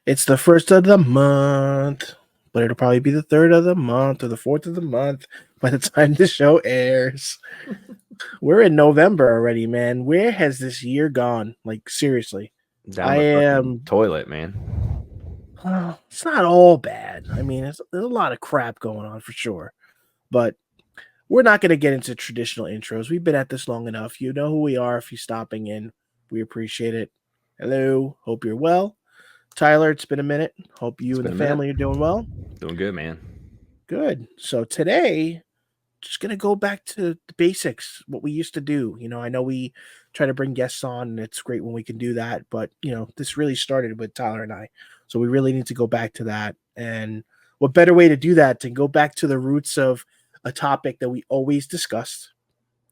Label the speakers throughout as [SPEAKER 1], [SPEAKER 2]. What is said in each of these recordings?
[SPEAKER 1] It's the first of the month, but it'll probably be the third of the month or the fourth of the month by the time the show airs. We're in November already, man. Where has this year gone? Like, seriously.
[SPEAKER 2] Down the fucking toilet, man.
[SPEAKER 1] It's not all bad. I mean, there's a lot of crap going on for sure. But we're not going to get into traditional intros. We've been at this long enough. You know who we are if you're stopping in. We appreciate it. Hello. Hope you're well. Tyler, it's been a minute. Hope you and the family are doing well.
[SPEAKER 2] Doing good, man.
[SPEAKER 1] Good. So today, just going to go back to the basics, what we used to do. You know, I know we try to bring guests on, and it's great when we can do that. But, you know, this really started with Tyler and I. So we really need to go back to that. And what better way to do that than go back to the roots of a topic that we always discussed,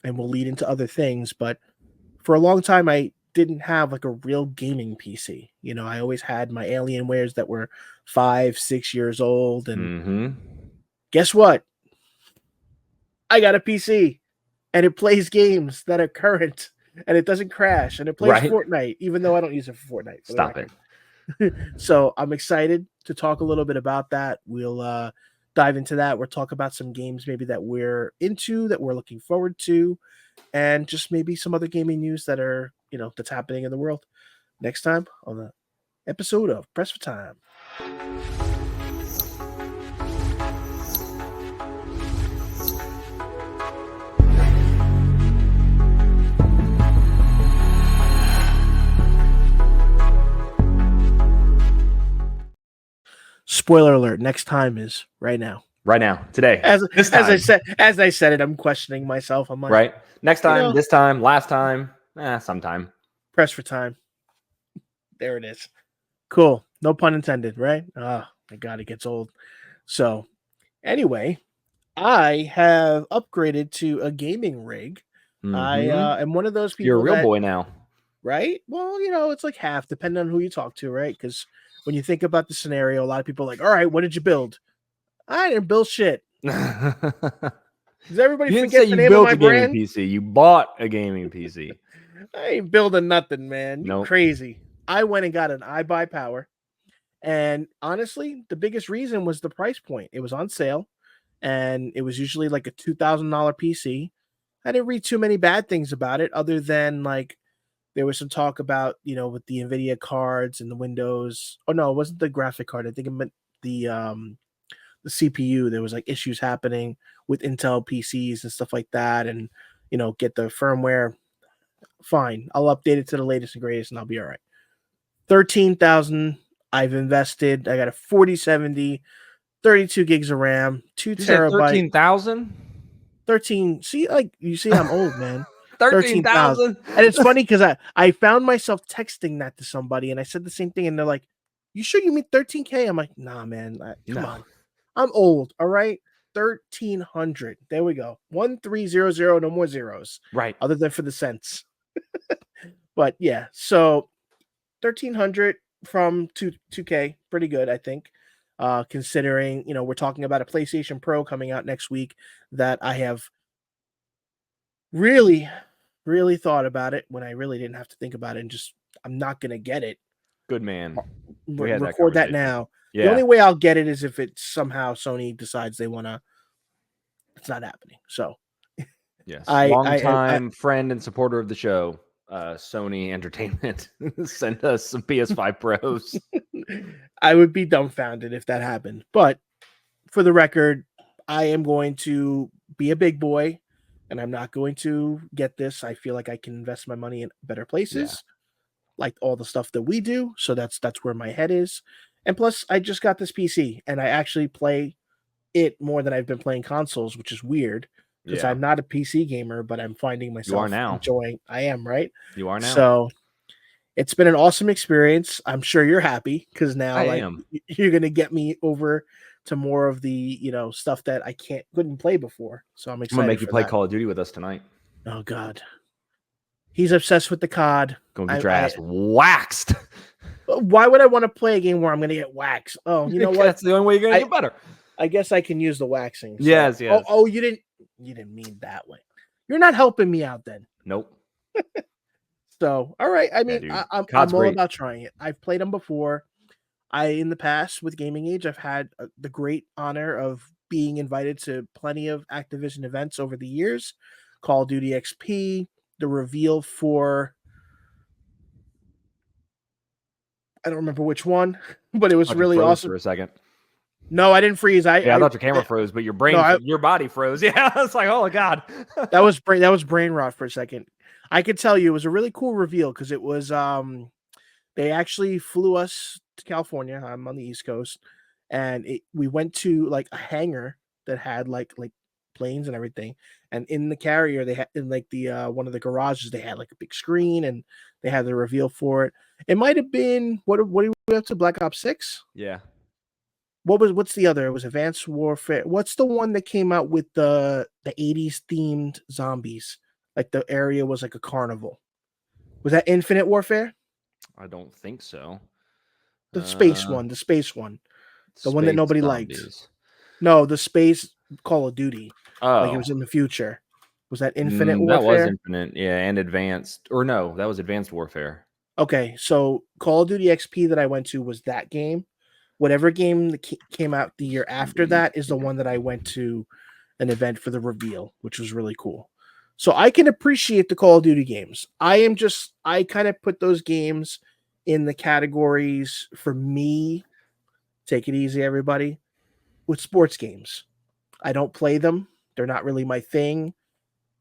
[SPEAKER 1] and we'll lead into other things. But for a long time, I didn't have like a real gaming PC. You know, I always had my Alienwares that were 5, 6 years old. And guess what? I got a PC and it plays games that are current and it doesn't crash and it plays Fortnite, even though I don't use it for Fortnite.
[SPEAKER 2] Stop it.
[SPEAKER 1] So I'm excited to talk a little bit about that. We'll dive into that. We'll talk about some games maybe that we're into, that we're looking forward to, and just maybe some other gaming news that are, you know, that's happening in the world. Next time on the episode of Press for Time. Spoiler alert, next time is right now.
[SPEAKER 2] Right now, today.
[SPEAKER 1] As I said it, I'm questioning myself. I'm like,
[SPEAKER 2] right. Next time, you know, this time, last time, sometime.
[SPEAKER 1] Press for time. There it is. Cool. No pun intended, right? Oh my God, it gets old. So anyway, I have upgraded to a gaming rig. I am one of those people.
[SPEAKER 2] You're a real boy now.
[SPEAKER 1] Right? Well, you know, it's like half, depending on who you talk to, right? Because when you think about the scenario, a lot of people are like, all right, what did you build? I didn't build shit. Does everybody forget the name of my brand?
[SPEAKER 2] PC. You bought a gaming PC.
[SPEAKER 1] I ain't building nothing, man. You're crazy. I went and got an iBuyPower. And honestly, the biggest reason was the price point. It was on sale, and it was usually like a $2,000 PC. I didn't read too many bad things about it, other than like there was some talk about, you know, with the NVIDIA cards and the Windows. Oh no, it wasn't the graphic card. I think it meant the CPU. There was like issues happening with Intel PCs and stuff like that, and you know, get the firmware. Fine, I'll update it to the latest and greatest, and I'll be all right. 13,000. I've invested. I got a 4070, 32 gigs of RAM, 2 terabytes.
[SPEAKER 2] 13,000.
[SPEAKER 1] 13. See, like you see, I'm old, man.
[SPEAKER 2] 13,000.
[SPEAKER 1] And it's funny because I found myself texting that to somebody, and I said the same thing, and they're like, "You sure you mean 13K?" I'm like, "Nah, man. Come on. I'm old. All right. 1,300. There we go. 1300. No more zeros.
[SPEAKER 2] Right.
[SPEAKER 1] Other than for the cents." But yeah, so 1,300 from 2K, pretty good, I think. Considering, you know, we're talking about a PlayStation Pro coming out next week that I have really thought about it when I really didn't have to think about it, and just I'm not gonna get it.
[SPEAKER 2] Good man.
[SPEAKER 1] Record that now.
[SPEAKER 2] Yeah.
[SPEAKER 1] The only way I'll get it is if it somehow Sony decides they want to. It's not happening. So
[SPEAKER 2] yes, long-time friend and supporter of the show, Sony Entertainment, send us some PS5 Pros.
[SPEAKER 1] I would be dumbfounded if that happened. But for the record, I am going to be a big boy, and I'm not going to get this. I feel like I can invest my money in better places, like all the stuff that we do. So that's where my head is. And plus, I just got this PC, and I actually play it more than I've been playing consoles, which is weird because I'm not a PC gamer, but I'm finding myself enjoying. I am, right?
[SPEAKER 2] You are now.
[SPEAKER 1] So it's been an awesome experience. I'm sure you're happy because now you're going to get me over to more of the, you know, stuff that I couldn't play before. So I'm excited.
[SPEAKER 2] I'm going to make you play Call of Duty with us tonight.
[SPEAKER 1] Oh, God. He's obsessed with the COD.
[SPEAKER 2] Gonna get your ass waxed.
[SPEAKER 1] Why would I want to play a game where I'm going to get waxed? Oh, you know what?
[SPEAKER 2] That's the only way you're going to get better.
[SPEAKER 1] I guess I can use the waxing. So.
[SPEAKER 2] Yes.
[SPEAKER 1] Oh, you didn't mean that way. You're not helping me out then.
[SPEAKER 2] Nope.
[SPEAKER 1] So, all right. I mean, I'm all about trying it. I've played them before. in the past with Gaming Age, I've had the great honor of being invited to plenty of Activision events over the years. Call of Duty XP, the reveal for I don't remember which one, but it was really
[SPEAKER 2] froze
[SPEAKER 1] awesome.
[SPEAKER 2] for a second.
[SPEAKER 1] No, I didn't freeze.
[SPEAKER 2] I thought your camera froze, but your brain, your body froze. Yeah, it's like, oh my god,
[SPEAKER 1] that was brain rot for a second. I could tell you it was a really cool reveal because it was they actually flew us to California. I'm on the East Coast, and we went to like a hangar that had like planes and everything. And in the carrier, they had in like the one of the garages, they had like a big screen, and they had the reveal for it. It might have been what are we up to? Black Ops 6?
[SPEAKER 2] Yeah.
[SPEAKER 1] What's the other? It was Advanced Warfare. What's the one that came out with the 80s themed zombies? Like the area was like a carnival. Was that Infinite Warfare?
[SPEAKER 2] I don't think so.
[SPEAKER 1] The space one. The one that nobody liked. No, the space Call of Duty. Like it was in the future. Was that Infinite Warfare?
[SPEAKER 2] That was Infinite, yeah, and Advanced. Or no, that was Advanced Warfare.
[SPEAKER 1] Okay, so Call of Duty XP that I went to was that game. Whatever game that came out the year after that is the one that I went to an event for the reveal, which was really cool. So I can appreciate the Call of Duty games. I kind of put those games in the categories for me. Take it easy, everybody. With sports games, I don't play them. They're not really my thing.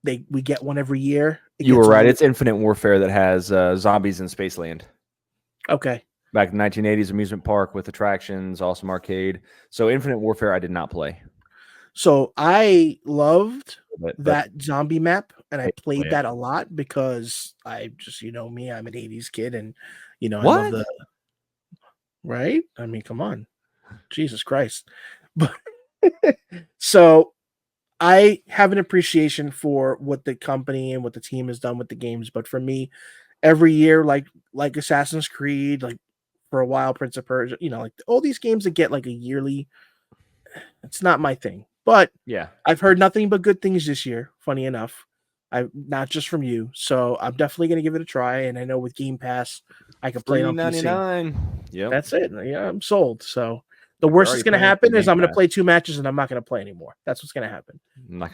[SPEAKER 1] We get one every year.
[SPEAKER 2] You were right. It's Infinite Warfare that has zombies in Spaceland.
[SPEAKER 1] Okay.
[SPEAKER 2] Back in 1980s amusement park with attractions, awesome arcade. So Infinite Warfare I did not play.
[SPEAKER 1] So I loved that zombie map, and I played that a lot because I just, me, I'm an 80s kid, and I love the right. I mean, come on, Jesus Christ. But so I have an appreciation for what the company and what the team has done with the games. But for me, every year, like Assassin's Creed, like for a while, Prince of Persia, like all these games that get like a yearly, it's not my thing. But
[SPEAKER 2] yeah,
[SPEAKER 1] I've heard nothing but good things this year. Funny enough, not just from you. So I'm definitely going to give it a try. And I know with Game Pass, I can play it on PC.
[SPEAKER 2] Yeah,
[SPEAKER 1] that's it. Yeah, I'm sold. So the worst that's going to happen is I'm going to play 2 matches and I'm not going to play anymore. That's what's going to happen.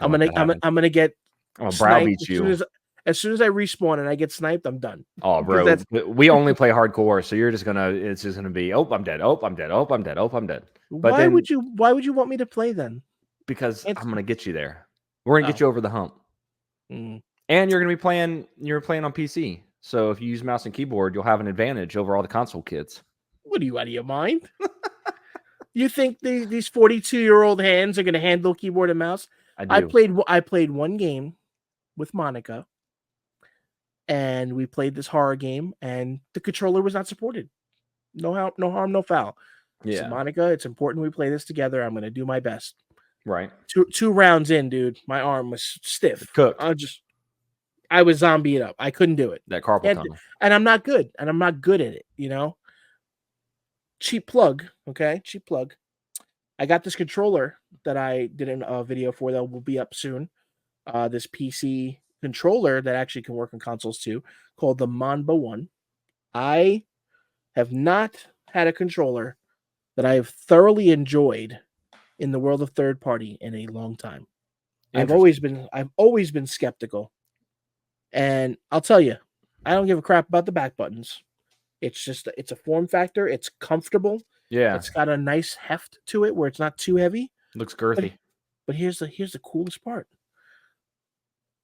[SPEAKER 1] I'm going to get
[SPEAKER 2] browbeat you.
[SPEAKER 1] As soon as I respawn and I get sniped, I'm done.
[SPEAKER 2] Oh, bro, we only play hardcore, so it's just gonna be, oh, I'm dead, oh, I'm dead, oh, I'm dead, oh, I'm dead.
[SPEAKER 1] But why would you want me to play then?
[SPEAKER 2] Because I'm gonna get you there. We're gonna get you over the hump. And you're gonna be playing on PC. So if you use mouse and keyboard, you'll have an advantage over all the console kids.
[SPEAKER 1] What are you, out of your mind? You think these 42-year-old hands are gonna handle keyboard and mouse? I played one game with Monica, and we played this horror game, and the controller was not supported. No harm, no foul. Yeah, so Monica, it's important we play this together. I'm gonna do my best.
[SPEAKER 2] Right.
[SPEAKER 1] Two rounds in, dude, my arm was stiff.
[SPEAKER 2] Cooked.
[SPEAKER 1] I was zombied up. I couldn't do it.
[SPEAKER 2] That carpal tunnel.
[SPEAKER 1] And I'm not good. And I'm not good at it, Cheap plug, okay? Cheap plug. I got this controller that I did a video for that will be up soon. This PC controller that actually can work on consoles too, called the Mamba One. I have not had a controller that I have thoroughly enjoyed in the world of third party in a long time. I've always been skeptical. And I'll tell you, I don't give a crap about the back buttons. It's a form factor. It's comfortable.
[SPEAKER 2] Yeah.
[SPEAKER 1] It's got a nice heft to it where it's not too heavy.
[SPEAKER 2] Looks girthy.
[SPEAKER 1] But here's the coolest part.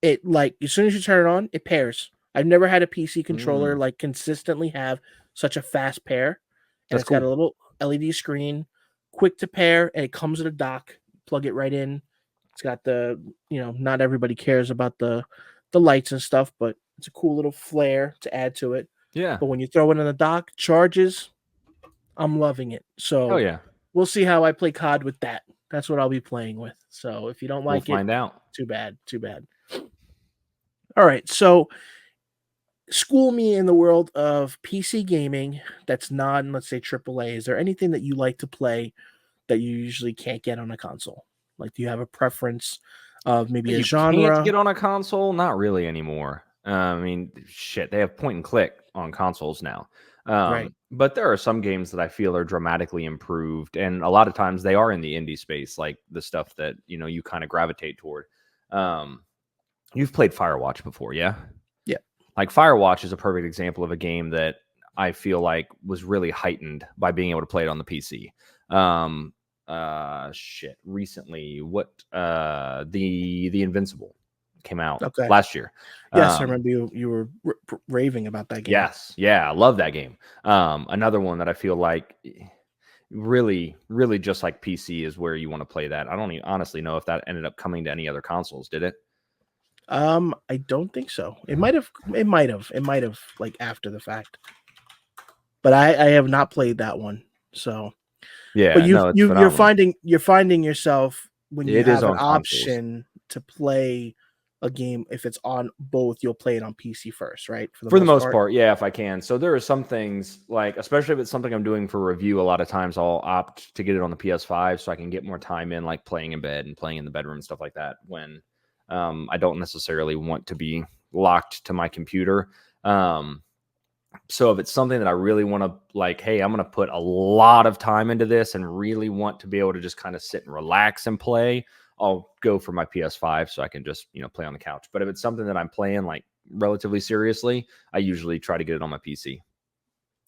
[SPEAKER 1] It, like, as soon as you turn it on, it pairs. I've never had a PC controller like consistently have such a fast pair. And it's got a little LED screen, quick to pair, and it comes with a dock. Plug it right in. It's got the, not everybody cares about the lights and stuff, but it's a cool little flare to add to it.
[SPEAKER 2] Yeah.
[SPEAKER 1] But when you throw it in the dock, charges, I'm loving it. So we'll see how I play COD with that. That's what I'll be playing with. So if you don't like
[SPEAKER 2] we'll find out.
[SPEAKER 1] Too bad. All right. So school me in the world of PC gaming that's non, let's say, AAA. Is there anything that you like to play that you usually can't get on a console? Like, do you have a preference of maybe a genre? You
[SPEAKER 2] can't get on a console? Not really anymore. I mean, shit, they have point and click on consoles now.
[SPEAKER 1] Right.
[SPEAKER 2] But there are some games that I feel are dramatically improved, and a lot of times they are in the indie space, like the stuff that you kind of gravitate toward. Um, you've played Firewatch before, yeah?
[SPEAKER 1] Yeah.
[SPEAKER 2] Like Firewatch is a perfect example of a game that I feel like was really heightened by being able to play it on the PC. Recently, the Invincible came out
[SPEAKER 1] Okay.
[SPEAKER 2] last year.
[SPEAKER 1] Yes, I remember you were raving about that game.
[SPEAKER 2] Yes, yeah, I love that game. Another one that I feel like really, really just like PC is where you want to play that. I don't even honestly know if that ended up coming to any other consoles, did it?
[SPEAKER 1] I don't think so. It might have like after the fact. But I have not played that one. So, but
[SPEAKER 2] Yeah,
[SPEAKER 1] you
[SPEAKER 2] no, it's
[SPEAKER 1] you
[SPEAKER 2] phenomenal.
[SPEAKER 1] you're finding yourself when you
[SPEAKER 2] It is
[SPEAKER 1] have an
[SPEAKER 2] on consoles.
[SPEAKER 1] option to play a game, if it's on both, you'll play it on PC first, right? For the
[SPEAKER 2] For the
[SPEAKER 1] most
[SPEAKER 2] most
[SPEAKER 1] part.
[SPEAKER 2] part, yeah, if I can. So there are some things like, especially if it's something I'm doing for review, a lot of times I'll opt to get it on the PS5 so I can get more time in, like playing in bed and playing in the bedroom and stuff like that. When I don't necessarily want to be locked to my computer. So if it's something that I really want to like, hey, I'm going to put a lot of time into this and really want to be able to just kind of sit and relax and play, I'll go for my PS5 so I can just, play on the couch. But if it's something that I'm playing like relatively seriously, I usually try to get it on my PC.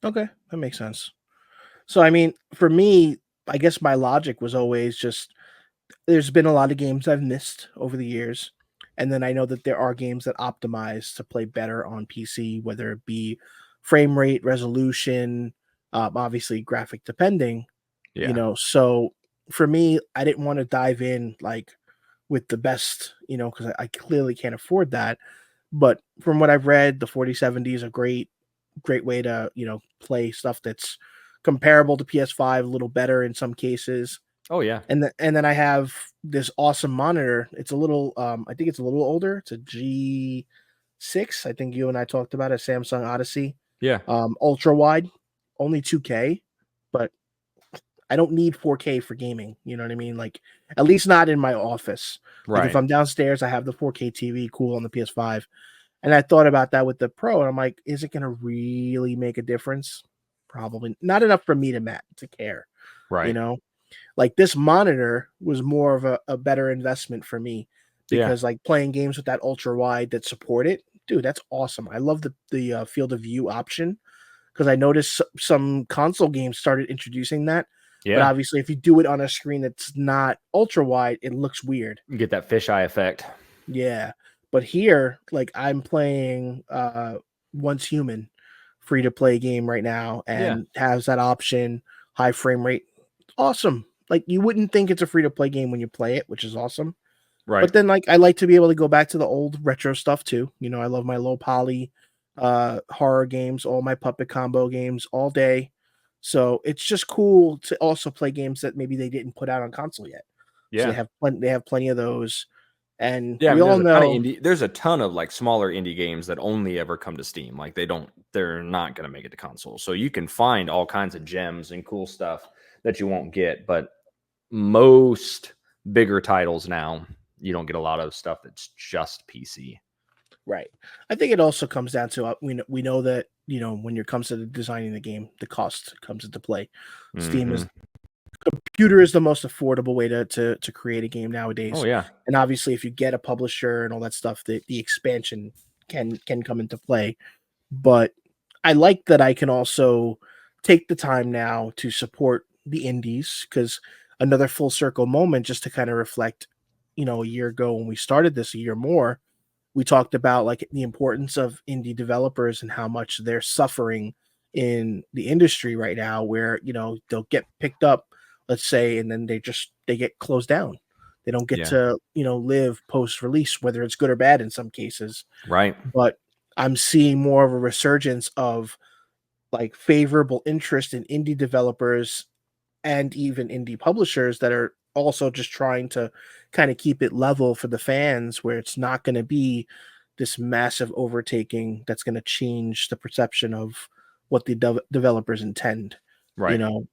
[SPEAKER 1] Okay, that makes sense. So I mean, for me, I guess my logic was always just there's been a lot of games I've missed over the years. And then I know that there are games that optimize to play better on PC, whether it be frame rate, resolution, obviously graphic depending,
[SPEAKER 2] Yeah.
[SPEAKER 1] So for me, I didn't want to dive in like with the best, because I clearly can't afford that. But from what I've read, the 4070 is a great way to, play stuff that's comparable to PS5, a little better in some cases.
[SPEAKER 2] Oh yeah.
[SPEAKER 1] And then I have this awesome monitor. It's a little I think it's a little older. It's a G6. I think you and I talked about a Samsung Odyssey.
[SPEAKER 2] Yeah.
[SPEAKER 1] Ultra wide, only 2K, but I don't need 4K for gaming, you know what I mean? Like at least not in my office. Like if
[SPEAKER 2] Right.
[SPEAKER 1] I'm downstairs, I have the 4K TV cool on the PS5. And I thought about that with the Pro and I'm like, is it going to really make a difference? Probably not enough for me to care, you
[SPEAKER 2] Right.
[SPEAKER 1] know? Like this monitor was more of a better investment for me
[SPEAKER 2] Yeah.
[SPEAKER 1] because like playing games with that ultra wide that support it, dude, that's awesome. I love the field of view option because I noticed some console games started introducing that. But
[SPEAKER 2] Yeah.
[SPEAKER 1] obviously, if you do it on a screen that's not ultra wide, it looks weird.
[SPEAKER 2] You get that fisheye effect.
[SPEAKER 1] Yeah. But here, like I'm playing Once Human free to play game right now
[SPEAKER 2] Yeah.
[SPEAKER 1] and has that option, high frame rate. Awesome. Like you wouldn't think it's a free to play game when you play it, which is awesome.
[SPEAKER 2] Right.
[SPEAKER 1] But then like I like to be able to go back to the old retro stuff too. I love my low poly horror games, all my puppet combo games all day. So it's just cool to also play games that maybe they didn't put out on console yet. So
[SPEAKER 2] Yeah.
[SPEAKER 1] they have plenty of those. And
[SPEAKER 2] Yeah, I
[SPEAKER 1] we
[SPEAKER 2] mean,
[SPEAKER 1] all know
[SPEAKER 2] there's a ton of like smaller indie games that only ever come to Steam. Like they're not going to make it to console. So you can find all kinds of gems and cool stuff that you won't get, but most bigger titles now, you don't get a lot of stuff that's just PC.
[SPEAKER 1] right. I think it also comes down to we know that when it comes to designing the game, the cost comes into play. Steam
[SPEAKER 2] Hmm.
[SPEAKER 1] is Computer is the most affordable way to create a game
[SPEAKER 2] Oh
[SPEAKER 1] nowadays.
[SPEAKER 2] yeah.
[SPEAKER 1] And obviously, if you get a publisher and all that stuff, the expansion can come into play. But I like that I can also take the time now to support the indies because another full circle moment just to kind of reflect, a year ago when we started this, a year more, we talked about like the importance of indie developers and how much they're suffering in the industry right now where they'll get picked up, let's say, and then they get closed down. They don't get
[SPEAKER 2] Yeah.
[SPEAKER 1] to live post release, whether it's good or bad in some cases.
[SPEAKER 2] Right.
[SPEAKER 1] But I'm seeing more of a resurgence of like favorable interest in indie developers and even indie publishers that are also just trying to kind of keep it level for the fans where it's not going to be this massive overtaking that's going to change the perception of what the developers intend. You
[SPEAKER 2] Right.
[SPEAKER 1] know,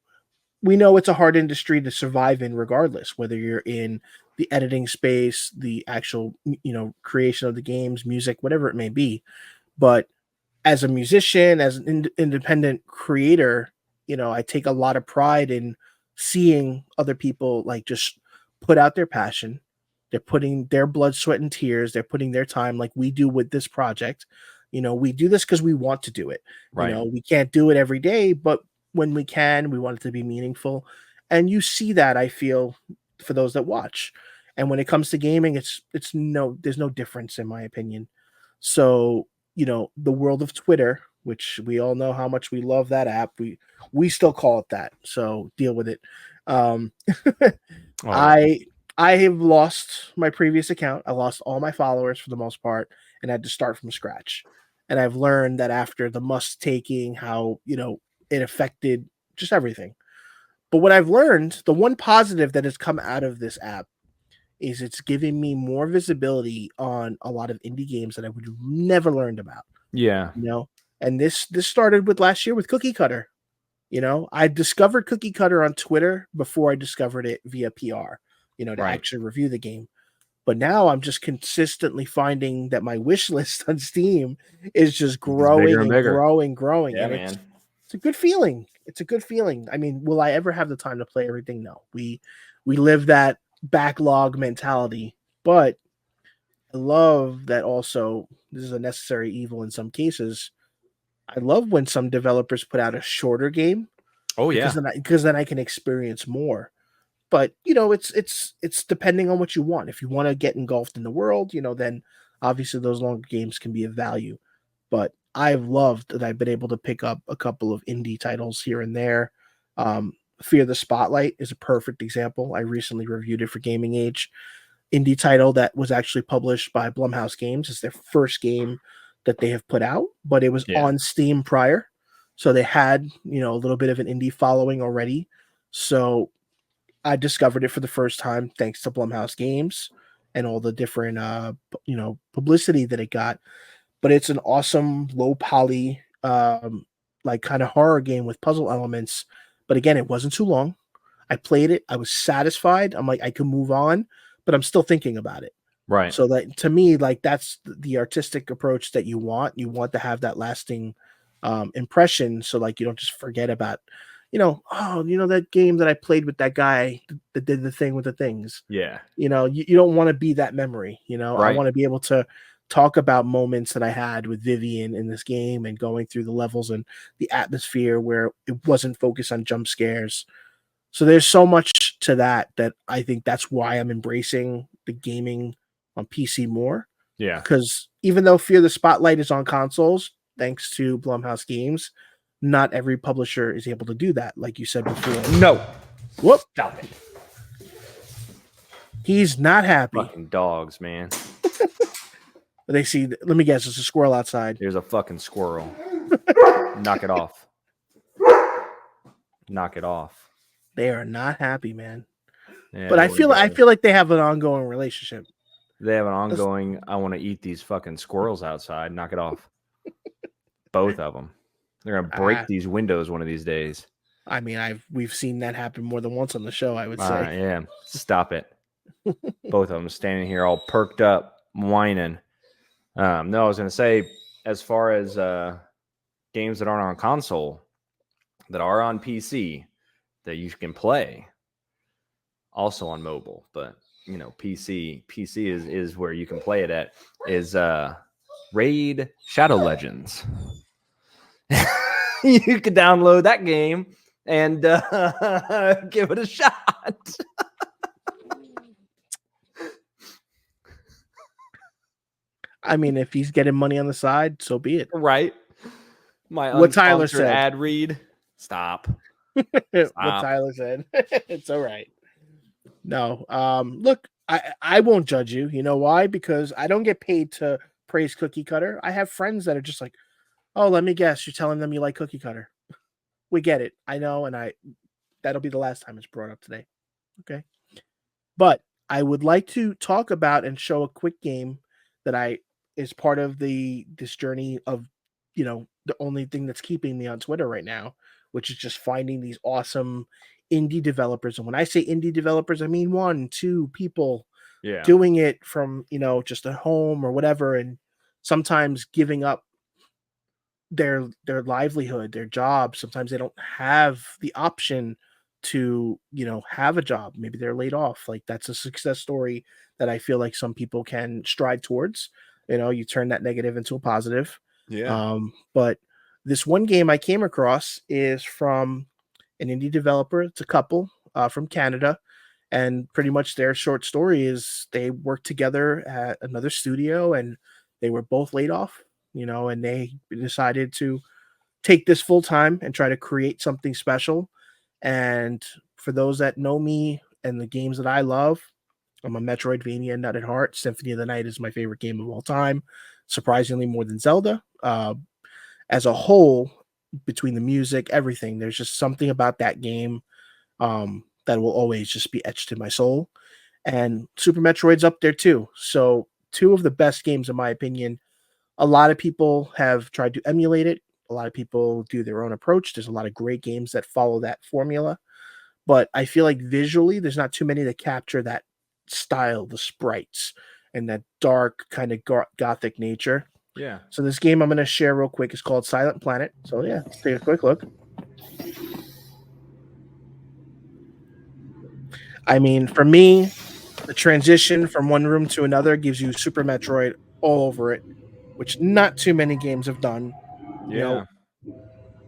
[SPEAKER 1] we know it's a hard industry to survive in regardless, whether you're in the editing space, the actual, creation of the games, music, whatever it may be. But as a musician, as an independent creator, I take a lot of pride in seeing other people like just put out their passion. They're putting their blood, sweat, and tears. They're putting their time like we do with this project. We do this because we want to do it.
[SPEAKER 2] Right.
[SPEAKER 1] We can't do it every day, but when we can, we want it to be meaningful. And you see that, I feel, for those that watch. And when it comes to gaming, there's no difference in my opinion. So, the world of Twitter, which we all know how much we love that app. We still call it that. So deal with it. Um
[SPEAKER 2] Oh yeah.
[SPEAKER 1] I have lost my previous account. I lost all my followers for the most part and had to start from scratch. And I've learned that after the must taking, how, it affected just everything. But what I've learned, the one positive that has come out of this app is it's giving me more visibility on a lot of indie games that I would have never learned about,
[SPEAKER 2] Yeah.
[SPEAKER 1] you know? And this started with last year with Cookie Cutter. I discovered Cookie Cutter on Twitter before I discovered it via PR, to
[SPEAKER 2] Right.
[SPEAKER 1] actually review the game. But now I'm just consistently finding that my wish list on Steam is just
[SPEAKER 2] It's bigger
[SPEAKER 1] growing
[SPEAKER 2] and
[SPEAKER 1] and
[SPEAKER 2] bigger.
[SPEAKER 1] growing,
[SPEAKER 2] Yeah,
[SPEAKER 1] and
[SPEAKER 2] man.
[SPEAKER 1] it's a good feeling. It's a good feeling. I mean, will I ever have the time to play everything? No. We live that backlog mentality, but I love that also this is a necessary evil in some cases. I love when some developers put out a shorter game
[SPEAKER 2] Oh
[SPEAKER 1] because
[SPEAKER 2] yeah.
[SPEAKER 1] then I can experience more. But it's depending on what you want. If you want to get engulfed in the world, then obviously those longer games can be of value. But I've loved that I've been able to pick up a couple of indie titles here and there. Fear the Spotlight is a perfect example. I recently reviewed it for Gaming Age. Indie title that was actually published by Blumhouse Games. It's their first game that they have put out, but it was
[SPEAKER 2] Yeah.
[SPEAKER 1] on Steam prior. So they had, a little bit of an indie following already. So I discovered it for the first time thanks to Blumhouse Games and all the different publicity that it got. But it's an awesome low poly like kind of horror game with puzzle elements. But again, it wasn't too long. I played it. I was satisfied. I'm like, I can move on, but I'm still thinking about it.
[SPEAKER 2] Right.
[SPEAKER 1] So that to me, like that's the artistic approach that you want. You want to have that lasting impression. So like you don't just forget about, oh, that game that I played with that guy that did the thing with the things.
[SPEAKER 2] Yeah.
[SPEAKER 1] You don't want to be that memory. I
[SPEAKER 2] Right.
[SPEAKER 1] want to be able to talk about moments that I had with Vivian in this game and going through the levels and the atmosphere where it wasn't focused on jump scares. So there's so much to that I think that's why I'm embracing the gaming on PC more.
[SPEAKER 2] Yeah.
[SPEAKER 1] Because even though Fear the Spotlight is on consoles, thanks to Blumhouse Games, not every publisher is able to do that, like you said before.
[SPEAKER 2] No.
[SPEAKER 1] Whoop,
[SPEAKER 2] Stop it.
[SPEAKER 1] he's not happy.
[SPEAKER 2] Fucking dogs, man.
[SPEAKER 1] They see, let me guess, it's a squirrel outside.
[SPEAKER 2] There's a fucking squirrel. Knock it off. Knock it off.
[SPEAKER 1] They are not happy, man.
[SPEAKER 2] Yeah,
[SPEAKER 1] But I feel like they have an ongoing relationship.
[SPEAKER 2] they have an ongoing. I want to eat these fucking squirrels outside. Knock it off. Both of them. They're gonna break these windows one of these days.
[SPEAKER 1] I mean, we've seen that happen more than once on the show, I would say.
[SPEAKER 2] Yeah. Stop it. Both of them standing here all perked up, whining. No, I was gonna say, as far as games that aren't on console, that are on PC, that you can play, also on mobile, but PC is where you can play it at. Is Raid Shadow Legends. You could download that game and give it a shot.
[SPEAKER 1] I mean, if he's getting money on the side, so be it.
[SPEAKER 2] Right? My
[SPEAKER 1] What Tyler
[SPEAKER 2] unsponsored
[SPEAKER 1] said.
[SPEAKER 2] ad read. Stop.
[SPEAKER 1] What Tyler said. It's all right. No, look, I won't judge you. You know why? Because I don't get paid to praise Cookie Cutter. I have friends that are just like, oh, let me guess, you're telling them you like Cookie Cutter. We get it. I know, and that'll be the last time it's brought up today. Okay. But I would like to talk about and show a quick game that is part of this journey of, the only thing that's keeping me on Twitter right now, which is just finding these awesome indie developers. And when I say indie developers, I mean 1, 2 people doing it from, just at home or whatever, and sometimes giving up their livelihood, their job. Sometimes they don't have the option to, have a job. Maybe they're laid off. Like that's a success story that I feel like some people can strive towards. You turn that negative into a positive.
[SPEAKER 2] Yeah.
[SPEAKER 1] But this one game I came across is from an indie developer. It's a couple from Canada, and pretty much their short story is they worked together at another studio, and they were both laid off. And they decided to take this full time and try to create something special. And for those that know me and the games that I love, I'm a Metroidvania nut at heart. Symphony of the Night is my favorite game of all time, surprisingly more than Zelda. As a whole, between the music, everything, there's just something about that game that will always just be etched in my soul. And Super Metroid's up there too. So, two of the best games, in my opinion. A lot of people have tried to emulate it. A lot of people do their own approach. There's a lot of great games that follow that formula. But I feel like visually, there's not too many that capture that style, the sprites, and that dark kind of gothic nature.
[SPEAKER 2] Yeah.
[SPEAKER 1] So this game I'm going to share real quick is called Silent Planet. So yeah, let's take a quick look. I mean, for me, the transition from one room to another gives you Super Metroid all over it, which not too many games have done. You know,
[SPEAKER 2] Yeah.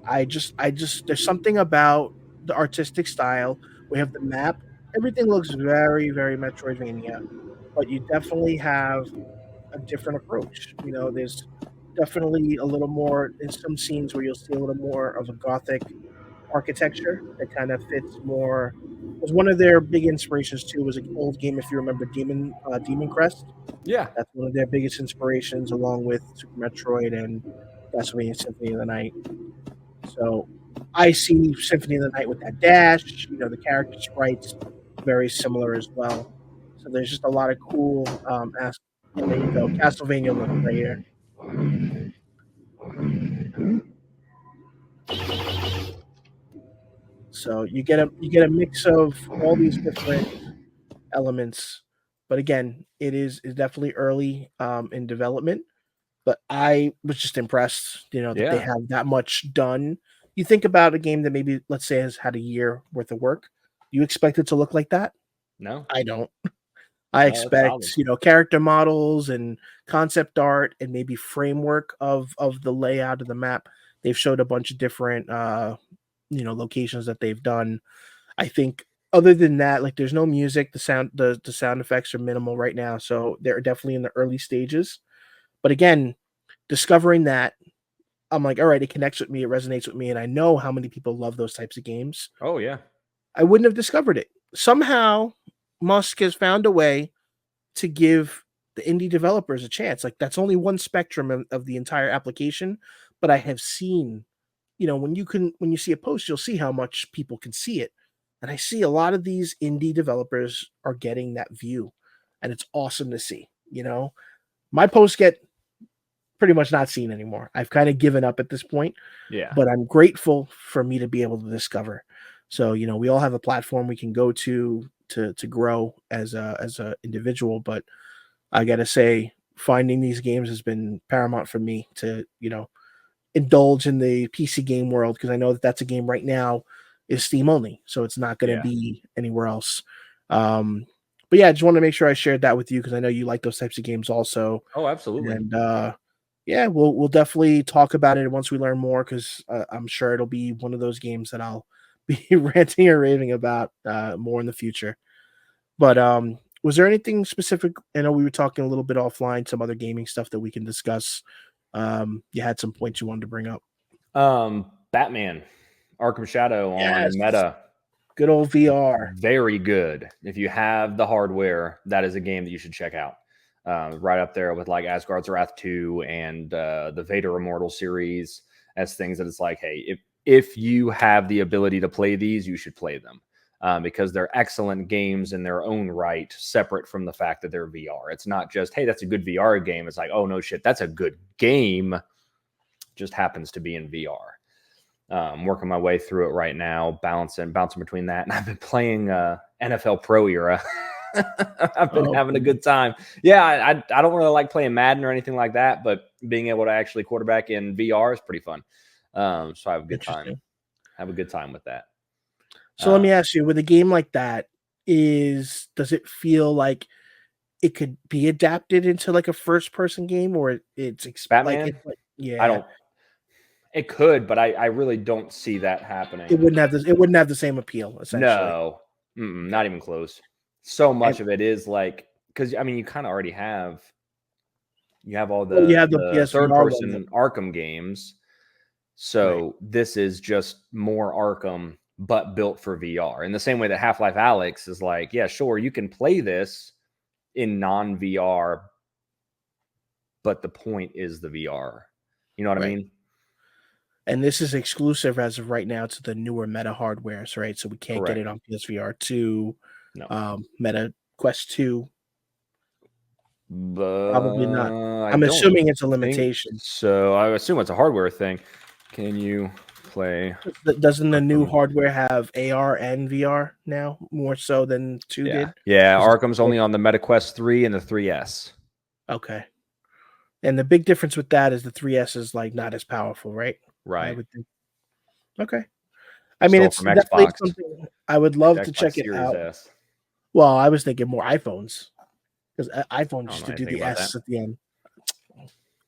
[SPEAKER 1] I just there's something about the artistic style. We have the map. Everything looks very, very Metroidvania, but you definitely have a different approach. There's definitely a little more in some scenes where you'll see a little more of a gothic architecture that kind of fits more. Was one of their big inspirations too was an old game, if you remember, Demon Crest.
[SPEAKER 2] Yeah.
[SPEAKER 1] That's one of their biggest inspirations, along with Super Metroid and Castlevania Symphony of the Night. So I see Symphony of the Night with that dash. The character sprites very similar as well. So there's just a lot of cool and there you go, Castlevania look right here. So you get a mix of all these different elements. But again, it is definitely early in development. But I was just impressed, that they
[SPEAKER 2] Yeah.
[SPEAKER 1] have that much done. You think about a game that maybe, let's say, has had a year worth of work. Do you expect it to look like that?
[SPEAKER 2] No.
[SPEAKER 1] I don't. I
[SPEAKER 2] No, that's solid.
[SPEAKER 1] expect, character models and concept art and maybe framework of the layout of the map. They've showed a bunch of different locations that they've done. I think other than that, like there's no music, the sound effects are minimal right now, so they're definitely in the early stages. But again, discovering that, I'm like, all right, it connects with me, it resonates with me, and I know how many people love those types of games.
[SPEAKER 2] Oh yeah.
[SPEAKER 1] I wouldn't have discovered it. Somehow, Musk has found a way to give the indie developers a chance. Like that's only one spectrum of the entire application, but I have seen, when you see a post, you'll see how much people can see it. And I see a lot of these indie developers are getting that view, and it's awesome to see. My posts get pretty much not seen anymore. I've kind of given up at this point,
[SPEAKER 2] Yeah.
[SPEAKER 1] but I'm grateful for me to be able to discover. So, we all have a platform we can go to grow as a individual, but I got to say finding these games has been paramount for me to, indulge in the PC game world because I know that that's a game right now is Steam only, so it's not going to
[SPEAKER 2] Yeah.
[SPEAKER 1] be anywhere else. But yeah, I just want to make sure I shared that with you because I know you like those types of games also.
[SPEAKER 2] Oh, absolutely.
[SPEAKER 1] And yeah, we'll definitely talk about it once we learn more because I'm sure it'll be one of those games that I'll be ranting or raving about more in the future. But was there anything specific? I know we were talking a little bit offline, some other gaming stuff that we can discuss. You had some points you wanted to bring up.
[SPEAKER 2] Batman, Arkham Shadow on
[SPEAKER 1] Yes,
[SPEAKER 2] Meta.
[SPEAKER 1] good old VR.
[SPEAKER 2] Very good. If you have the hardware, that is a game that you should check out. Right up there with like Asgard's Wrath 2 and the Vader Immortal series as things that it's like, hey, if you have the ability to play these, you should play them. Because they're excellent games in their own right, separate from the fact that they're VR. It's not just, hey, that's a good VR game. It's like, oh, no shit, that's a good game. Just happens to be in VR. Working my way through it right now, bouncing between that. And I've been playing NFL Pro era I've been having a good time. Yeah, I don't really like playing Madden or anything like that, but being able to actually quarterback in VR is pretty fun. So I have a good time.
[SPEAKER 1] Interesting.
[SPEAKER 2] Have a good time with that.
[SPEAKER 1] So let me ask you, with a game like that, does it feel like it could be adapted into like a first person game, or
[SPEAKER 2] Batman? I
[SPEAKER 1] yeah,
[SPEAKER 2] don't. It could, but I really don't see that happening.
[SPEAKER 1] it wouldn't have the same appeal, essentially.
[SPEAKER 2] No, not even close. So
[SPEAKER 1] And
[SPEAKER 2] much of it is like because I mean you kind of already have all
[SPEAKER 1] well, you have the
[SPEAKER 2] the third
[SPEAKER 1] PSVR one,
[SPEAKER 2] person Arkham games.
[SPEAKER 1] right?
[SPEAKER 2] So this is just more Arkham, but built for VR. In the same way that Half-Life Alyx is like, yeah, sure, you can play this in non-VR, but the point is the VR. You know what I
[SPEAKER 1] Right.
[SPEAKER 2] mean?
[SPEAKER 1] And this is exclusive as of right now to the newer Meta hardwares, right? So we can't get
[SPEAKER 2] Correct.
[SPEAKER 1] it on PSVR 2,
[SPEAKER 2] No.
[SPEAKER 1] Meta Quest 2. Probably not.
[SPEAKER 2] But I
[SPEAKER 1] I'm
[SPEAKER 2] don't
[SPEAKER 1] assuming it's a
[SPEAKER 2] think
[SPEAKER 1] limitation.
[SPEAKER 2] so. I assume it's a hardware thing. Can you play
[SPEAKER 1] Doesn't the new
[SPEAKER 2] Arkham?
[SPEAKER 1] hardware have AR and VR now, more so than 2
[SPEAKER 2] Yeah.
[SPEAKER 1] did?
[SPEAKER 2] Yeah.
[SPEAKER 1] 'Cause
[SPEAKER 2] Arkham's only on the Meta Quest 3 and the 3S.
[SPEAKER 1] okay. And the big difference with that is the 3S is, like, not as powerful, right? I
[SPEAKER 2] Right.
[SPEAKER 1] would think. Okay. I mean,
[SPEAKER 2] Stole
[SPEAKER 1] it's
[SPEAKER 2] from
[SPEAKER 1] definitely
[SPEAKER 2] Xbox.
[SPEAKER 1] something I would love
[SPEAKER 2] The
[SPEAKER 1] to
[SPEAKER 2] Xbox
[SPEAKER 1] check it
[SPEAKER 2] Series
[SPEAKER 1] out.
[SPEAKER 2] S.
[SPEAKER 1] Well, I was thinking more iPhones, 'cause iPhone
[SPEAKER 2] I don't
[SPEAKER 1] used
[SPEAKER 2] know
[SPEAKER 1] to do
[SPEAKER 2] anything
[SPEAKER 1] the
[SPEAKER 2] about that.
[SPEAKER 1] S at the end.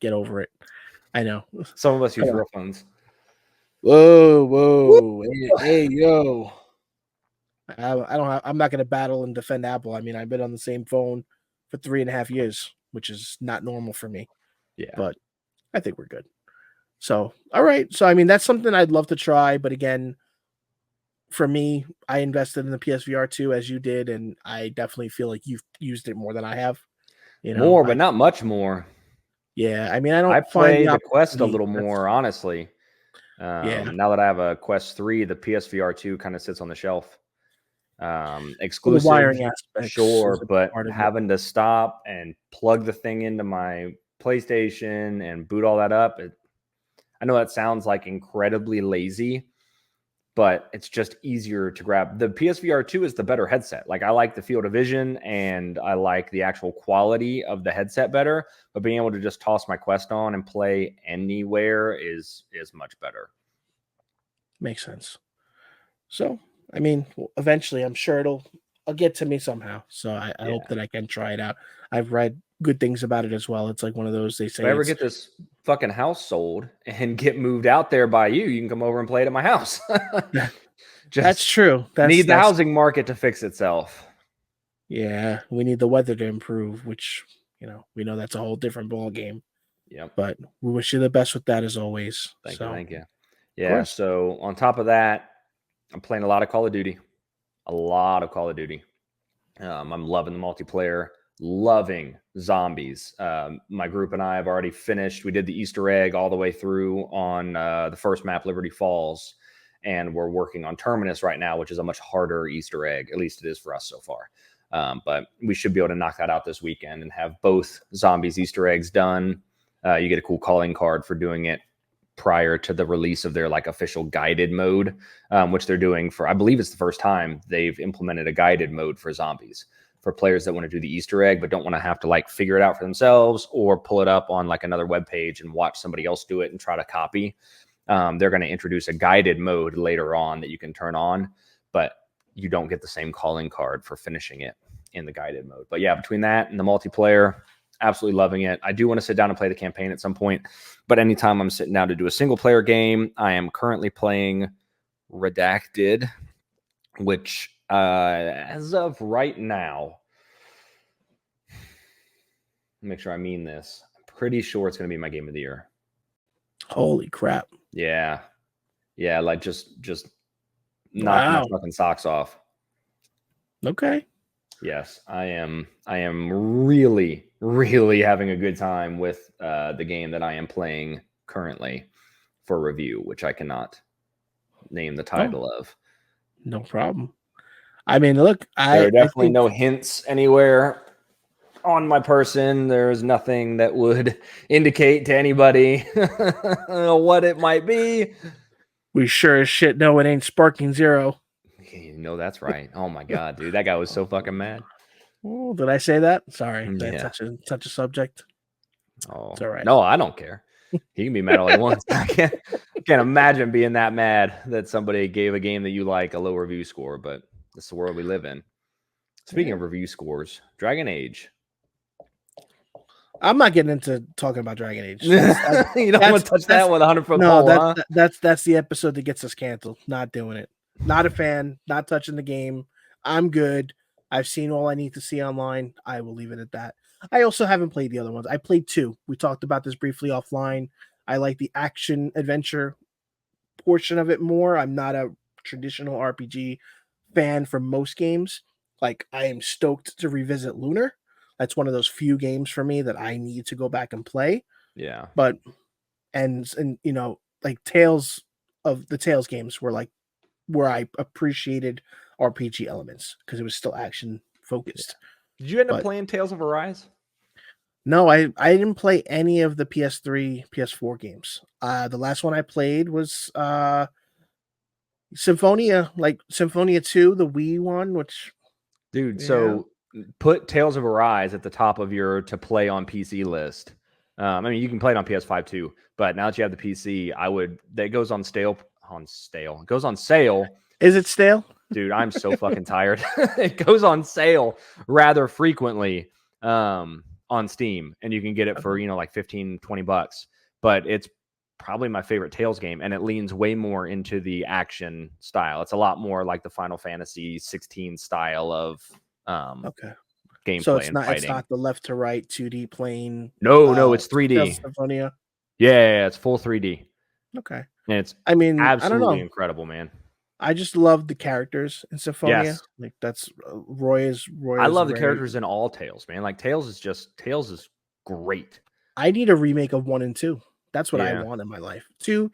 [SPEAKER 1] Get over it. I know.
[SPEAKER 2] Some of us use
[SPEAKER 1] Come on.
[SPEAKER 2] real phones.
[SPEAKER 1] Whoa,
[SPEAKER 2] Woo!
[SPEAKER 1] whoa. Hey, yo. I'm not gonna battle and defend Apple. I mean, I've been on the same phone for 3.5 years, which is not normal for me,
[SPEAKER 2] Yeah.
[SPEAKER 1] but I think we're good. So, all right. So, I mean, that's something I'd love to try, but again, for me, I invested in the PSVR 2 as you did, and I definitely feel like you've used it more than I have. You know,
[SPEAKER 2] More, but not much more.
[SPEAKER 1] yeah, I mean, I
[SPEAKER 2] I
[SPEAKER 1] don't find
[SPEAKER 2] play
[SPEAKER 1] the
[SPEAKER 2] the Quest a
[SPEAKER 1] opportunity.
[SPEAKER 2] little more, honestly.
[SPEAKER 1] Yeah,
[SPEAKER 2] Now that I have a Quest 3, the PSVR 2 kind of sits on the shelf.
[SPEAKER 1] well, the
[SPEAKER 2] Exclusive,
[SPEAKER 1] wiring aspects is
[SPEAKER 2] sure,
[SPEAKER 1] a
[SPEAKER 2] but
[SPEAKER 1] part of it.
[SPEAKER 2] having to stop and plug the thing into my PlayStation and boot all that up, I know that sounds like incredibly lazy, but it's just easier to grab. The PSVR 2 is the better headset. Like I like the field of vision and I like the actual quality of the headset better, but being able to just toss my Quest on and play anywhere is much better.
[SPEAKER 1] Makes sense. So, I mean, eventually, I'm sure I'll get to me somehow. So I hope
[SPEAKER 2] Yeah.
[SPEAKER 1] that I can try it out. I've read good things about it as well. It's like one of those they
[SPEAKER 2] If I
[SPEAKER 1] say
[SPEAKER 2] ever
[SPEAKER 1] it's
[SPEAKER 2] get this fucking house sold and get moved out there by you, you can come over and play it at my house.
[SPEAKER 1] that's
[SPEAKER 2] Just
[SPEAKER 1] true.
[SPEAKER 2] need the
[SPEAKER 1] That's
[SPEAKER 2] housing market to fix itself.
[SPEAKER 1] yeah. We need the weather to improve, which we know that's a whole different ball game.
[SPEAKER 2] Yep.
[SPEAKER 1] But we wish you the best with that as always.
[SPEAKER 2] Thank you.
[SPEAKER 1] So, of
[SPEAKER 2] Thank you. Yeah.
[SPEAKER 1] course.
[SPEAKER 2] So on top of that, I'm playing a lot of Call of Duty. A lot of Call of Duty. I'm loving the multiplayer, loving zombies. My group and I have already finished. We did the Easter egg all the way through on the first map, Liberty Falls, and we're working on Terminus right now, which is a much harder Easter egg. At least it is for us so far. But we should be able to knock that out this weekend and have both zombies Easter eggs done. You get a cool calling card for doing it prior to the release of their like official guided mode, which they're doing for, I believe it's the first time they've implemented a guided mode for zombies for players that want to do the Easter egg, but don't want to have to like figure it out for themselves or pull it up on like another web page and watch somebody else do it and try to copy. They're going to introduce a guided mode later on that you can turn on, but you don't get the same calling card for finishing it in the guided mode. But yeah, between that and the multiplayer, absolutely loving it. I do want to sit down and play the campaign at some point, but anytime I'm sitting down to do a single player game, I am currently playing Redacted, which as of right now, make sure I mean this, I'm pretty sure it's going to be my game of the year.
[SPEAKER 1] Holy crap.
[SPEAKER 2] Yeah. Yeah, like just knock my
[SPEAKER 1] Wow.
[SPEAKER 2] fucking socks off.
[SPEAKER 1] Okay.
[SPEAKER 2] Yes, I am really, really having a good time with the game that I am playing currently for review, which I cannot name the title of.
[SPEAKER 1] No problem. I mean, look,
[SPEAKER 2] There are
[SPEAKER 1] I
[SPEAKER 2] definitely
[SPEAKER 1] think
[SPEAKER 2] no hints anywhere on my person. There's nothing that would indicate to anybody what it might be.
[SPEAKER 1] we sure as shit know it ain't Sparking Zero.
[SPEAKER 2] You know that's right. Oh my god, dude, that guy was so fucking mad.
[SPEAKER 1] Oh, did I say that? Sorry, did I
[SPEAKER 2] Yeah.
[SPEAKER 1] touch a subject?
[SPEAKER 2] Oh
[SPEAKER 1] It's all right.
[SPEAKER 2] no, I don't care. He can be mad all he wants. I can't imagine being that mad that somebody gave a game that you like a low review score, but it's the world we live in. Speaking
[SPEAKER 1] Yeah.
[SPEAKER 2] of review scores, Dragon Age.
[SPEAKER 1] I'm not getting into talking about Dragon Age.
[SPEAKER 2] You don't want to touch that with a 100-foot
[SPEAKER 1] no,
[SPEAKER 2] pole, huh?
[SPEAKER 1] that's the episode that gets us canceled. Not doing it. Not a fan. Not touching the game. I'm good. I've seen all I need to see online. I will leave it at that. I also haven't played the other ones. I played 2. We talked about this briefly offline. I like the action adventure portion of it more. I'm not a traditional RPG fan for most games. Like, I am stoked to revisit Lunar. That's one of those few games for me that I need to go back and play.
[SPEAKER 2] Yeah.
[SPEAKER 1] But and you know, like Tales of the Tales games were like where I appreciated RPG elements because it was still action focused.
[SPEAKER 2] Did you end up
[SPEAKER 1] But
[SPEAKER 2] playing Tales of Arise?
[SPEAKER 1] no, I didn't play any of the PS3, PS4 games. The last one I played was Symphonia, like Symphonia 2, the Wii one, which
[SPEAKER 2] Dude,
[SPEAKER 1] yeah.
[SPEAKER 2] so put Tales of Arise at the top of your to play on PC list. I mean, you can play it on PS5 too, but now that you have the PC, that goes on sale. It goes on sale.
[SPEAKER 1] Is it stale?
[SPEAKER 2] Dude, I'm so fucking tired. It goes on sale rather frequently on Steam, and you can get it for, like 15, 20 bucks. But it's probably my favorite Tales game, and it leans way more into the action style. It's a lot more like the Final Fantasy 16 style of
[SPEAKER 1] Okay.
[SPEAKER 2] gameplay
[SPEAKER 1] So
[SPEAKER 2] and fighting.
[SPEAKER 1] It's not the left to right 2D plane.
[SPEAKER 2] No, it's 3D.
[SPEAKER 1] Symphonia.
[SPEAKER 2] Yeah, it's full 3D.
[SPEAKER 1] Okay.
[SPEAKER 2] And it's
[SPEAKER 1] absolutely
[SPEAKER 2] I don't know. Incredible, man.
[SPEAKER 1] I just love the characters in Symphonia.
[SPEAKER 2] Yes.
[SPEAKER 1] Like that's Roy is
[SPEAKER 2] I love the characters in all Tales, man. Like Tales is great.
[SPEAKER 1] I need a remake of 1 and 2. That's what I want in my life. 2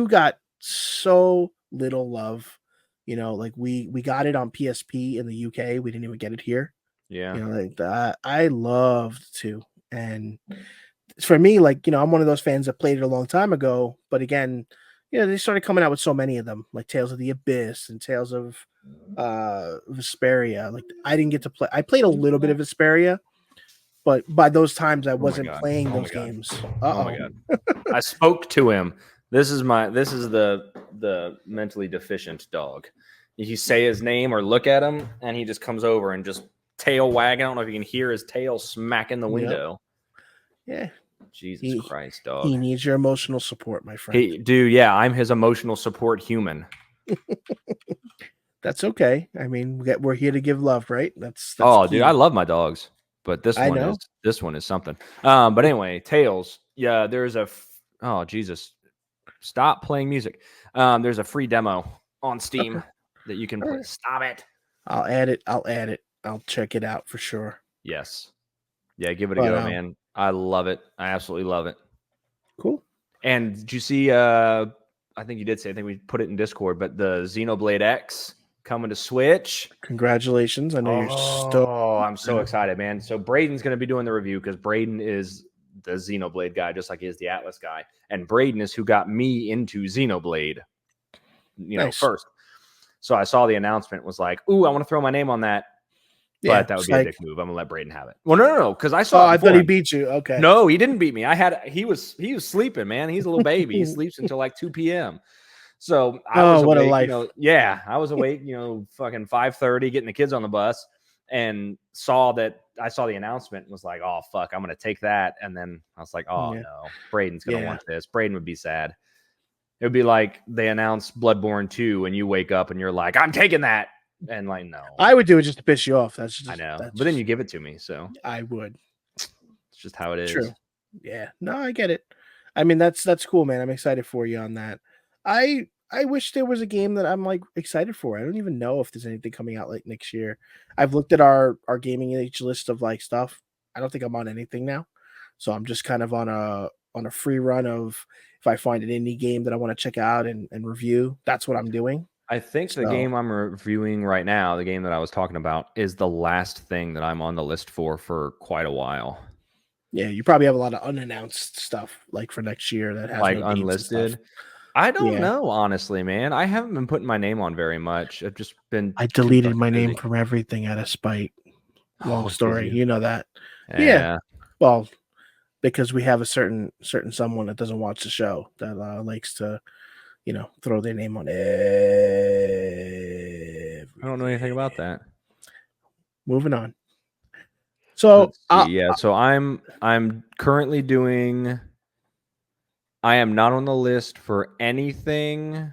[SPEAKER 1] got so little love. Like we got it on PSP in the UK. We didn't even get it here.
[SPEAKER 2] Yeah.
[SPEAKER 1] Like that. I loved 2. And for me, like, I'm one of those fans that played it a long time ago. But again, they started coming out with so many of them, like Tales of the Abyss and Tales of Vesperia. Like I didn't get to play. I played a little bit of Vesperia, but by those times I wasn't playing those games.
[SPEAKER 2] Oh my god! I spoke to him. This is the mentally deficient dog. You say his name or look at him, and he just comes over and just tail wagging. I don't know if you can hear his tail smacking the window.
[SPEAKER 1] Yeah.
[SPEAKER 2] Jesus Christ, dog.
[SPEAKER 1] He needs your emotional support, my friend.
[SPEAKER 2] Dude, yeah, I'm his emotional support human.
[SPEAKER 1] That's okay. I mean, we're here to give love, right? That's
[SPEAKER 2] key. Dude, I love my dogs, but this one is something. But anyway, Tales. Yeah, there's oh Jesus, stop playing music. There's a free demo on Steam that you can play. Stop it.
[SPEAKER 1] I'll add it. I'll check it out for sure.
[SPEAKER 2] Yes. Yeah, give it a go, man. I love it. I absolutely love it.
[SPEAKER 1] Cool.
[SPEAKER 2] And did you see, I think you did say, I think we put it in Discord, but the Xenoblade X coming to Switch.
[SPEAKER 1] Congratulations. I know you're stoked.
[SPEAKER 2] Oh, I'm so excited, man. So Braden's going to be doing the review because Braden is the Xenoblade guy, just like he is the Atlas guy. And Braden is who got me into Xenoblade, first. So I saw the announcement, was like, ooh, I want to throw my name on that.
[SPEAKER 1] Yeah,
[SPEAKER 2] but that would be a dick move. I'm gonna let Braden have it. Well, no, because I saw.
[SPEAKER 1] Oh, I thought he beat you. Okay.
[SPEAKER 2] No, he didn't beat me. He was sleeping, man. He's a little baby. He sleeps until like 2 p.m. So I was awake,
[SPEAKER 1] what a life.
[SPEAKER 2] I was awake, fucking 5:30, getting the kids on the bus, and I saw the announcement and was like, oh fuck, I'm gonna take that. And then I was like, oh no, Braden's gonna want this. Braden would be sad. It would be like they announced Bloodborne 2 and you wake up and you're like, I'm taking that. And like, no,
[SPEAKER 1] I would do it just to piss you off. That's just,
[SPEAKER 2] I know, but then you give it to me, so
[SPEAKER 1] I would.
[SPEAKER 2] It's just how it is.
[SPEAKER 1] True. Yeah. No, I get it. I mean, that's cool, man. I'm excited for you on that. I wish there was a game that I'm like excited for. I don't even know if there's anything coming out like next year. I've looked at our gaming age list of like stuff. I don't think I'm on anything now, so I'm just kind of on a free run of if I find an indie game that I want to check out and review. That's what I'm doing.
[SPEAKER 2] I think the game I'm reviewing right now, the game that I was talking about, is the last thing that I'm on the list for quite a while.
[SPEAKER 1] Yeah, you probably have a lot of unannounced stuff like for next year that has
[SPEAKER 2] like unlisted. I don't know, honestly, man. I haven't been putting my name on very much. I've just been.
[SPEAKER 1] I deleted my name from everything out of spite. Long
[SPEAKER 2] Oh, did
[SPEAKER 1] story,
[SPEAKER 2] you?
[SPEAKER 1] you know that. Yeah.
[SPEAKER 2] Yeah.
[SPEAKER 1] Well, because we have a certain someone that doesn't watch the show that likes to, throw their name on
[SPEAKER 2] I don't know anything
[SPEAKER 1] everything.
[SPEAKER 2] about that.
[SPEAKER 1] Moving on. So,
[SPEAKER 2] Let's see. Yeah. So I'm currently doing. I am not on the list for anything.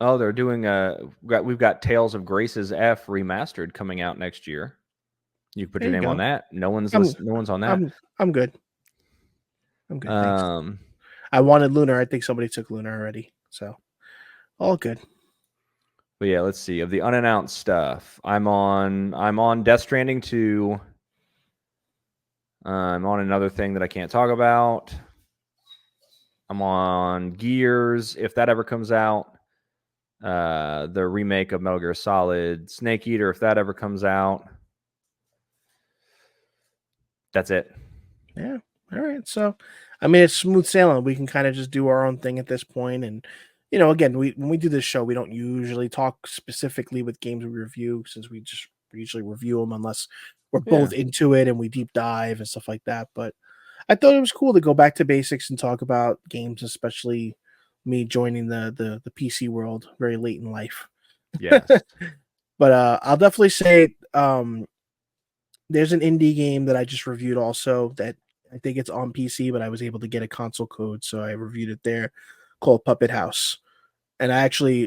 [SPEAKER 2] Oh, they're doing we've got Tales of Grace's F remastered coming out next year. You put
[SPEAKER 1] there
[SPEAKER 2] your
[SPEAKER 1] you
[SPEAKER 2] name on
[SPEAKER 1] go.
[SPEAKER 2] that. No one's
[SPEAKER 1] I'm
[SPEAKER 2] list. No one's on that.
[SPEAKER 1] I'm good. I'm good. Thanks.
[SPEAKER 2] Um,
[SPEAKER 1] I wanted Lunar. I think somebody took Lunar already. So all good.
[SPEAKER 2] but yeah, let's see. Of the unannounced stuff, I'm on Death Stranding 2. I'm on another thing that I can't talk about. I'm on Gears, if that ever comes out. The remake of Metal Gear Solid, Snake Eater, if that ever comes out. That's it.
[SPEAKER 1] Yeah. All right. So, I mean, it's smooth sailing. We can kind of just do our own thing at this point, and again, when we do this show, we don't usually talk specifically with games we review, since we usually review them unless we're
[SPEAKER 2] Yeah.
[SPEAKER 1] both into it and we deep dive and stuff like that. But I thought it was cool to go back to basics and talk about games, especially me joining the PC world very late in life.
[SPEAKER 2] Yes.
[SPEAKER 1] But I'll definitely say there's an indie game that I just reviewed also that I think it's on PC, but I was able to get a console code, so I reviewed it there, called Puppet House. And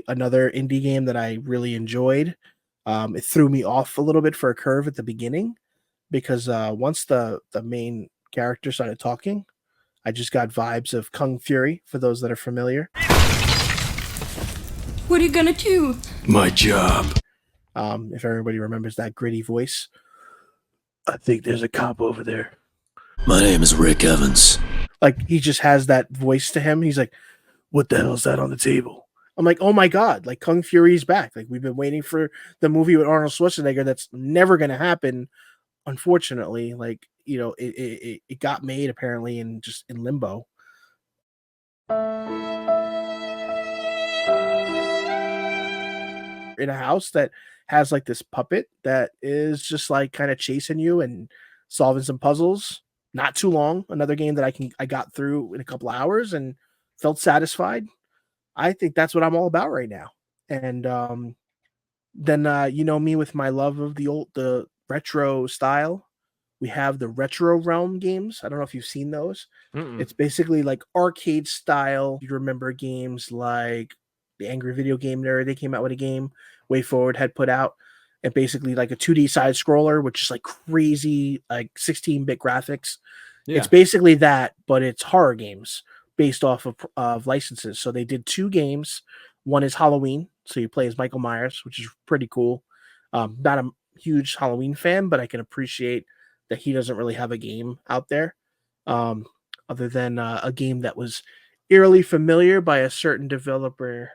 [SPEAKER 1] another indie game that I really enjoyed. It threw me off a little bit for a curve at the beginning because once the main character started talking, I just got vibes of Kung Fury, for those that are familiar.
[SPEAKER 3] What are you gonna do?
[SPEAKER 4] My job.
[SPEAKER 1] If everybody remembers that gritty voice. I think there's a cop over there.
[SPEAKER 4] My name is Rick Evans.
[SPEAKER 1] Like, he just has that voice to him. He's like, what the hell's that on the table? I'm like, oh my God, like Kung Fury's back. Like, we've been waiting for the movie with Arnold Schwarzenegger that's never going to happen, unfortunately. Like, it got made apparently in limbo. In a house that has like this puppet that is just like kind of chasing you and solving some puzzles. Not too long. Another game that I got through in a couple hours and felt satisfied. I think that's what I'm all about right now. And then me with my love of the retro style. We have the Retro Realm games. I don't know if you've seen those.
[SPEAKER 2] Mm-mm.
[SPEAKER 1] It's basically like arcade style. You remember games like the Angry Video Game Nerd? They came out with a game Way Forward had put out, and basically like a 2D side scroller, which is like crazy, like 16-bit graphics.
[SPEAKER 2] Yeah.
[SPEAKER 1] It's basically that, but it's horror games based off of licenses. So they did two games. One is Halloween, so you play as Michael Myers, which is pretty cool. Not a huge Halloween fan, but I can appreciate that he doesn't really have a game out there, other than a game that was eerily familiar by a certain developer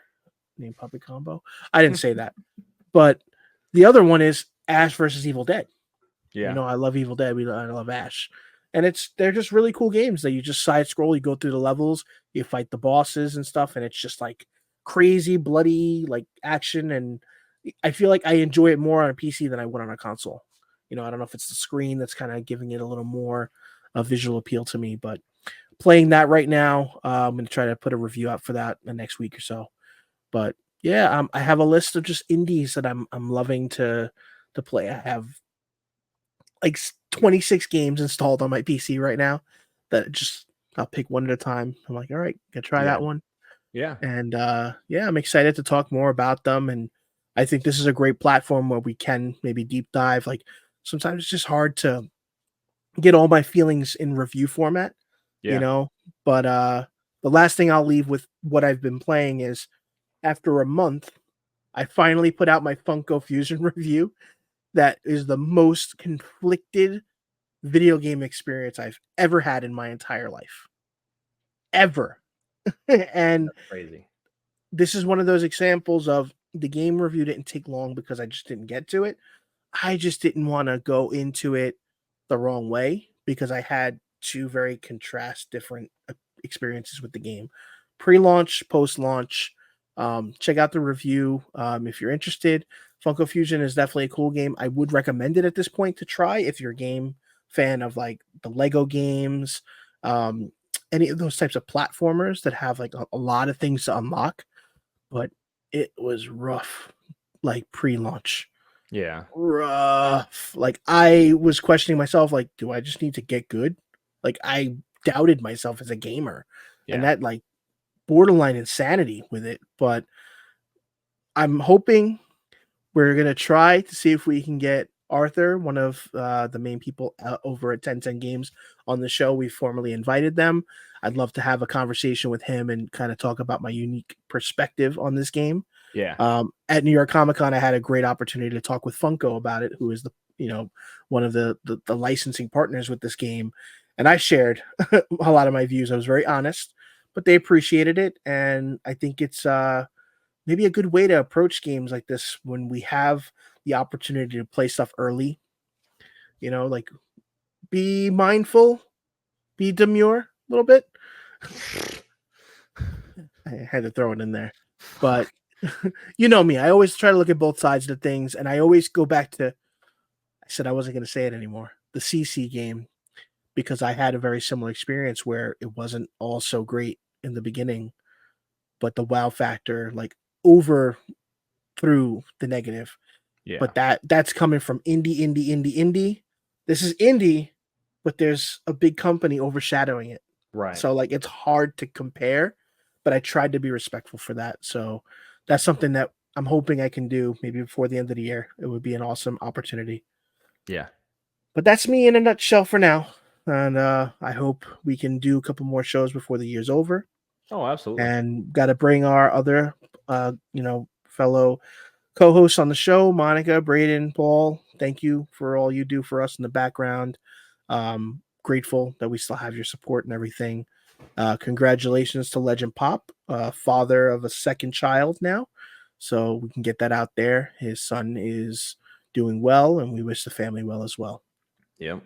[SPEAKER 1] named Puppet Combo. I didn't say that, but the other one is Ash versus Evil Dead.
[SPEAKER 2] Yeah.
[SPEAKER 1] I love Evil Dead. I love Ash, and they're just really cool games that you just side scroll. You go through the levels, you fight the bosses and stuff, and it's just like crazy, bloody, like action. And I feel like I enjoy it more on a PC than I would on a console. I don't know if it's the screen that's kind of giving it a little more visual appeal to me, but playing that right now, I'm going to try to put a review out for that the next week or so. But yeah, I have a list of just indies that I'm loving to play. I have like 26 games installed on my PC right now that I'll pick one at a time. I'm like, all right, gonna try
[SPEAKER 2] Yeah.
[SPEAKER 1] that one.
[SPEAKER 2] Yeah.
[SPEAKER 1] And yeah, I'm excited to talk more about them. And I think this is a great platform where we can maybe deep dive. Like, sometimes it's just hard to get all my feelings in review format,
[SPEAKER 2] Yeah.
[SPEAKER 1] But the last thing I'll leave with what I've been playing is, after a month, I finally put out my Funko Fusion review. That is the most conflicted video game experience I've ever had in my entire life. Ever. And
[SPEAKER 2] Crazy.
[SPEAKER 1] this is one of those examples of the game review didn't take long because I just didn't get to it. I just didn't want to go into it the wrong way because I had two very different experiences with the game. Pre-launch, post-launch, Check out the review if you're interested. Funko Fusion is definitely a cool game. I would recommend it at this point to try if you're a game fan of like the Lego games, um, any of those types of platformers that have like a lot of things to unlock. But it was rough, like pre-launch.
[SPEAKER 2] Yeah.
[SPEAKER 1] Rough. Like I was questioning myself, like, do I just need to get good? Like I doubted myself as a gamer, and
[SPEAKER 2] Yeah.
[SPEAKER 1] that like borderline insanity with it. But I'm hoping we're gonna try to see if we can get Arthur, one of the main people over at 1010 Games, on the show. We formally invited them. I'd love to have a conversation with him and kind of talk about my unique perspective on this game.
[SPEAKER 2] Yeah.
[SPEAKER 1] At New York Comic Con, I had a great opportunity to talk with Funko about it, who is one of the licensing partners with this game, and I shared a lot of my views. I was very honest, but they appreciated it, and I think it's maybe a good way to approach games like this when we have the opportunity to play stuff early. Like be mindful, be demure a little bit. I had to throw it in there, but you know me. I always try to look at both sides of things, and I always go back to. I said I wasn't going to say it anymore. The CC game, because I had a very similar experience where it wasn't all so great in the beginning, but the wow factor like overthrew the negative.
[SPEAKER 2] Yeah.
[SPEAKER 1] But that's coming from indie. This is indie, but there's a big company overshadowing it.
[SPEAKER 2] Right.
[SPEAKER 1] So like it's hard to compare, but I tried to be respectful for that. So that's something that I'm hoping I can do maybe before the end of the year. It would be an awesome opportunity.
[SPEAKER 2] Yeah.
[SPEAKER 1] But that's me in a nutshell for now. And I hope we can do a couple more shows before the year's over.
[SPEAKER 2] Oh, absolutely.
[SPEAKER 1] And got to bring our other fellow co-hosts on the show, Monica, Braden, Paul. Thank you for all you do for us in the background. Grateful that we still have your support and everything. Congratulations to Legend Pop, father of a second child now. So we can get that out there. His son is doing well, and we wish the family well as well.
[SPEAKER 2] Yep.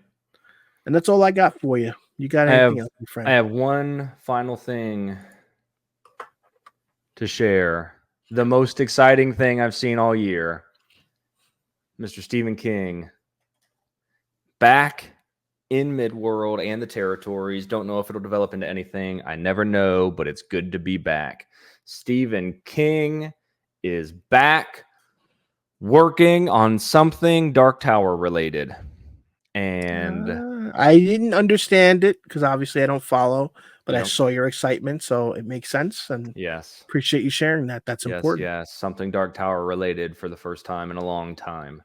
[SPEAKER 1] And that's all I got for you. You got anything else, my friend?
[SPEAKER 2] I have one final thing to share. The most exciting thing I've seen all year. Mr. Stephen King back in Midworld and the territories. Don't know if it'll develop into anything. I never know, but it's good to be back. Stephen King is back working on something Dark Tower related. And
[SPEAKER 1] I didn't understand it because obviously I don't follow, but I
[SPEAKER 2] Yep.
[SPEAKER 1] saw your excitement, so it makes sense. And
[SPEAKER 2] yes,
[SPEAKER 1] appreciate you sharing that. That's important.
[SPEAKER 2] Yes, something Dark Tower related for the first time in a long time.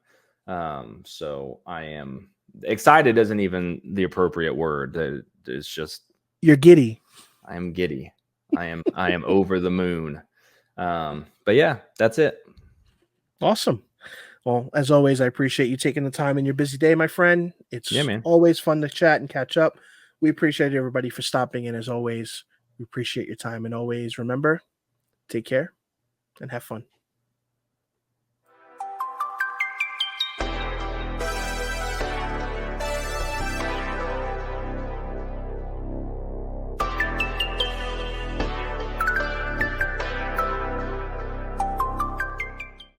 [SPEAKER 2] So I am excited. Isn't even the appropriate word. It's just
[SPEAKER 1] You're giddy.
[SPEAKER 2] I am giddy. I am over the moon. But yeah, that's it.
[SPEAKER 1] Awesome. Well, as always, I appreciate you taking the time in your busy day, my friend. It's
[SPEAKER 2] man.
[SPEAKER 1] always fun to chat and catch up. We appreciate everybody for stopping in. As always, we appreciate your time. And always remember, take care and have fun.